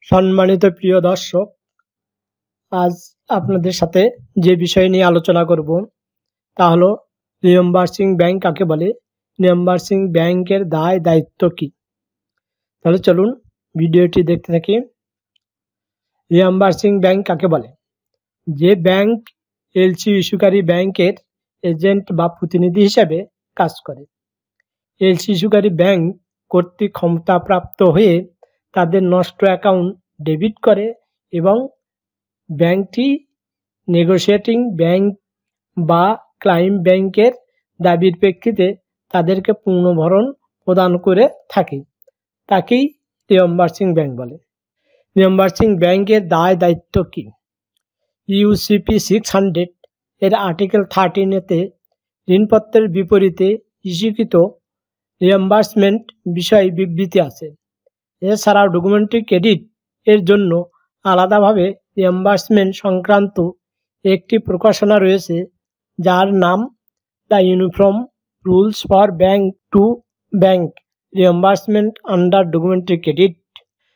সম্মানিত প্রিয় দর্শক, আজ আপনাদের সাথে যে বিষয় নিয়ে আলোচনা করব তা হলো রিএম্বার্সিং ব্যাংক কাকে বলে, রিএম্বার্সিং ব্যাংকের দায় দায়িত্ব কি। তাহলে চলুন ভিডিওটি দেখতে থাকি। রিএম্বার্সিং ব্যাংক কাকে বলে? যে ব্যাংক এলসি ইস্যুকারী ব্যাংকের এজেন্ট বা প্রতিনিধি হিসেবে কাজ করে। এলসি ইস্যুকারী ব্যাংক কর্তৃক ক্ষমতাপ্রাপ্ত হয়ে তাদের নষ্ট অ্যাকাউন্ট ডেবিট করে এবং ব্যাংকটি নেগোশিয়েটিং ব্যাংক বা ক্লায়েন্ট ব্যাংকের দাবির প্রেক্ষিতে তাদেরকে পুনর্ভরণ প্রদান করে থাকে। তাকেই রিএম্বার্সিং ব্যাংক বলে। রিএম্বার্সিং ব্যাংকের দায় দায়িত্ব কি? ইউসিপি 600 এর আর্টিকেল 13-তে ঋণপত্রের বিপরীতে ইস্যুকৃত রিএম্বার্সমেন্ট বিষয়ে বিবৃতি আছে। এছাড়াও ডকুমেন্টারি ক্রেডিট এর জন্য আলাদাভাবে রিএম্বার্সমেন্ট সংক্রান্ত একটি প্রকাশনা রয়েছে, যার নাম the uniform rules for bank to bank reimbursement under documentary credit,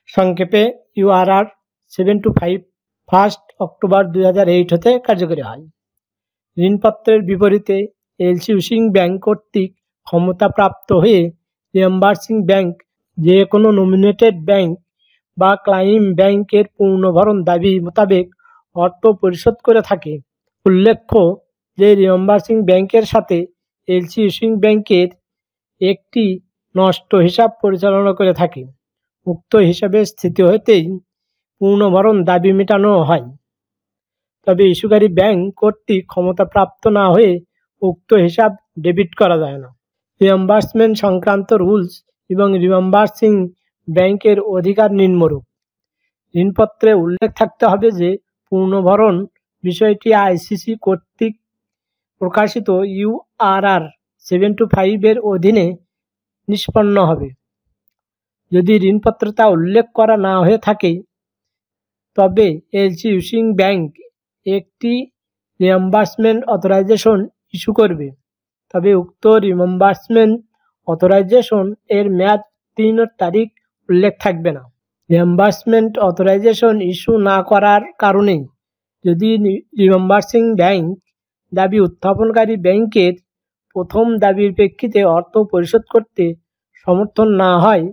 সংক্ষেপে URR 725, 1 অক্টোবর 2008 হতে কার্যকরী হয়। ঋণপত্রের বিপরীতে এলসি ইস্যুইং ব্যাংক কর্তৃক ক্ষমতাপ্রাপ্ত হয়ে রিএম্বার্সিং ব্যাংক যে কোনো নমিনেটেড ব্যাংক বা ক্লায়েন্ট ব্যাংকের পুনর্ভরণ দাবি মোতাবেক অর্থ পরিশোধ করে থাকে। উল্লেখ্য যে রিএম্বার্সিং ব্যাংকের সাথে এলসি ইস্যুইং ব্যাংকের একটি নষ্ট হিসাব পরিচালনা করে থাকে। উক্ত হিসাবের স্থিতি হতেই পুনর্ভরণ দাবি মেটানো হয়। তবে ইস্যুকারী ব্যাংক কর্তৃক ক্ষমতাপ্রাপ্ত না হয়ে উক্ত হিসাব ডেবিট করা যায় না। রিএম্বার্সমেন্ট সংক্রান্ত রুলস এবং রিএম্বার্সিং ব্যাংকের অধিকার নিম্নরূপ। ঋণপত্রে উল্লেখ থাকতে হবে যে পুনর্ভরণ বিষয়টি আইসিসি কর্তৃক প্রকাশিত URR 725 এর অধীনে নিষ্পন্ন হবে। যদি ঋণপত্রে তা উল্লেখ করা না হয়ে থাকে তবে এলসি ইস্যুইং ব্যাংক একটি রিএম্বার্সমেন্ট অথরাইজেশন ইস্যু করবে। তবে উক্ত রিএম্বার্সমেন্ট অথরাইজেশন এর মেয়াদ উত্তীর্ণের তারিখ উল্লেখ থাকবে না। রিএম্বার্সমেন্ট অথরাইজেশন ইস্যু না করার কারণে যদি রিএম্বার্সিং ব্যাংক দাবি উত্থাপনকারী ব্যাংকের প্রথম দাবির প্রেক্ষিতে অর্থ পরিশোধ করতে সমর্থন না হয়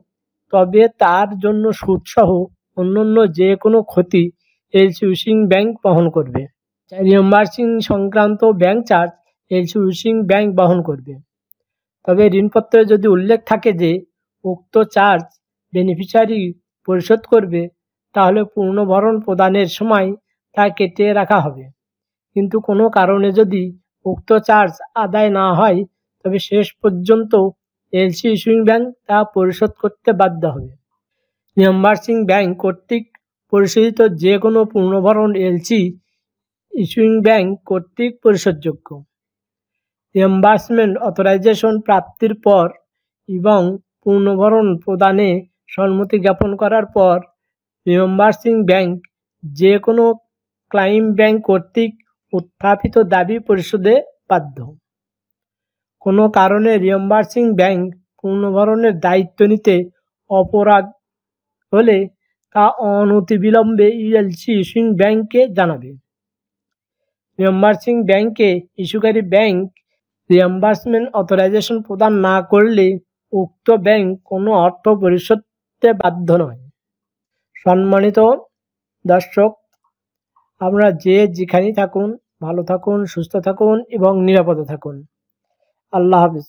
তবে তার জন্য সুদসহ অন্যান্য যে কোনো ক্ষতি এলসি ইস্যুইং ব্যাংক বহন করবে। রিএম্বার্সিং সংক্রান্ত bank charge LC issuing bank বহন করবে। তবে ঋণপত্রে যদি উল্লেখ থাকে যে উক্ত চার্জ বেনিফিশিয়ারি পরিশোধ করবে, তাহলে পুনর্ভরণ প্রদানের সময় তা কেটে রাখা হবে। কিন্তু কোনো কারণে যদি উক্ত চার্জ আদায় না হয় তবে শেষ পর্যন্ত এলসি ইস্যুইং ব্যাংক তা পরিশোধ করতে বাধ্য হবে। রিএম্বার্সিং ব্যাংক কর্তৃক পরিশোধিত যে কোনো পুনর্ভরণ এলসি ইস্যুইং ব্যাংক কর্তৃক পরিশোধযোগ্য। রিএম্বার্সমেন্ট অথরাইজেশন প্রাপ্তির পর এবং পুনর্ভরণ প্রদানে সম্মতি জ্ঞাপন করার পর রিএম্বার্সিং ব্যাংক যে কোনো ক্লায়েন্ট ব্যাংক কর্তৃক উত্থাপিত দাবি পরিশোধে বাধ্য। কোনো কারণে রিএম্বার্সিং ব্যাংক পুনর্ভরণের দায়িত্ব নিতে অপারগ হলে তা অনতিবিলম্বে এলসি ইস্যুইং ব্যাংককে জানাবে। রিএম্বার্সিং ব্যাংকে ইস্যুকারী ব্যাংক রিএম্বার্সমেন্ট অথরাইজেশন প্রদান না করলে উক্ত ব্যাংক কোনো অর্থ পরিশোধে বাধ্য নয়। সম্মানিত দর্শক, আপনারা যে যেখানেই থাকুন ভালো থাকুন, সুস্থ থাকুন এবং নিরাপদে থাকুন। আল্লাহ হাফেজ।